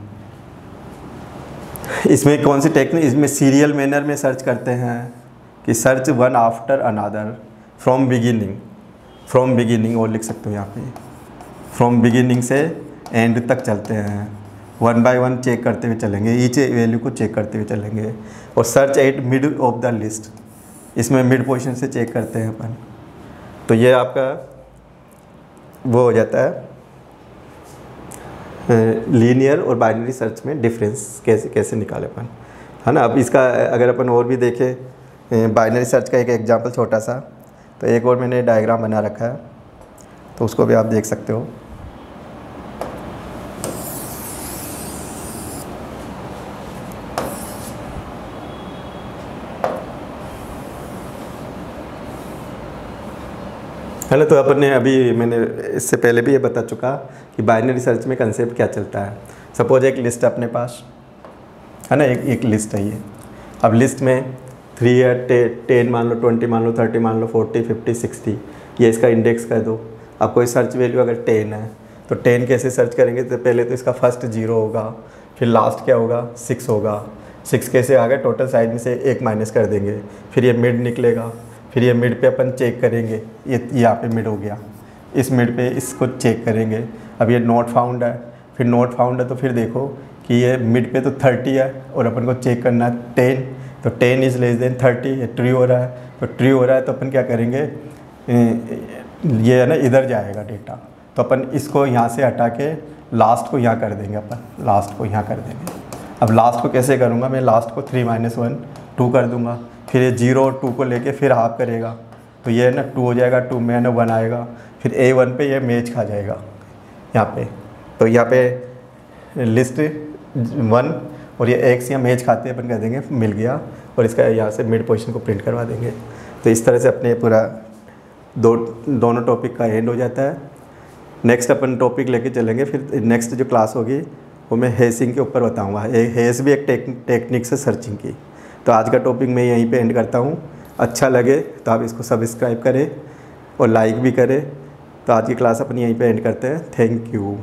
इसमें कौन सी टेक्निक, इसमें सीरियल मैनर में सर्च करते हैं कि search one after another from beginning और लिख सकते हो यहाँ पे, फ्रॉम बिगिनिंग से एंड तक चलते हैं। 1 बाय 1 चेक करते हुए चलेंगे, ईच वैल्यू को चेक करते हुए चलेंगे। और search at mid of the list, इसमें मिड पोजीशन से चेक करते हैं अपन। तो ये आपका वो हो जाता है लीनियर और बाइनरी सर्च में डिफरेंस कैसे निकाले अपन, है ना। अब इसका अगर अपन और भी देखें बाइनरी सर्च का एक एग्जांपल छोटा सा, तो एक और मैंने डायग्राम बना रखा है, तो उसको भी आप देख सकते हो। है ना। तो अपन ने अभी, मैंने इससे पहले भी ये बता चुका कि बाइनरी सर्च में कंसेप्ट क्या चलता है। सपोज एक लिस्ट है अपने पास, है ना, एक लिस्ट है ये। अब लिस्ट में 3 या 10 मान लो, 20 मान लो, 30 मान लो, 40, 50, 60, ये इसका इंडेक्स कर दो। अब कोई सर्च वैल्यू अगर 10 है तो 10 कैसे सर्च करेंगे, तो पहले तो इसका फर्स्ट 0 होगा, फिर लास्ट क्या होगा, 6 होगा। 6 कैसे आ गया, टोटल साइज में से 1 माइनस कर देंगे, फिर ये मिड निकलेगा। फिर ये मिड पे अपन चेक करेंगे, ये यहाँ पे मिड हो गया, इस मिड पे इसको चेक करेंगे। अब ये नॉट फाउंड है, फिर नॉट फाउंड है तो फिर देखो कि ये मिड पे तो 30 है और अपन को चेक करना है 10, तो 10 इज़ लेस देन 30, ये ट्रू हो रहा है। तो ट्रू हो रहा है तो अपन क्या करेंगे, ये है ना इधर जाएगा डेटा, तो अपन इसको यहाँ से हटा के लास्ट को यहाँ कर देंगे, अपन लास्ट को यहाँ कर देंगे। अब लास्ट को कैसे करूँगा मैं, लास्ट को 3 - 1 2 कर दूँगा, फिर ये 0 और 2 को लेके फिर हाफ करेगा, तो ये है ना 2 हो जाएगा, 2 में है ना 1 आएगा, फिर A1 पे ये मैच खा जाएगा यहाँ पे। तो यहाँ पे लिस्ट 1 और ये एक्स या मैच खाते अपन कह देंगे मिल गया, और इसका यहाँ से मिड पोजीशन को प्रिंट करवा देंगे। तो इस तरह से अपने पूरा दोनों टॉपिक का एंड हो जाता है। नेक्स्ट अपन टॉपिक लेके चलेंगे, फिर नेक्स्ट जो क्लास होगी वो मैं हेसिंग के ऊपर बताऊँगा। हेस भी एक टेक्निक्स है सर्चिंग की। तो आज का टॉपिक मैं यहीं पे एंड करता हूँ। अच्छा लगे तो आप इसको सब्सक्राइब करें और लाइक भी करें। तो आज की क्लास अपन यहीं पे एंड करते हैं। Thank you.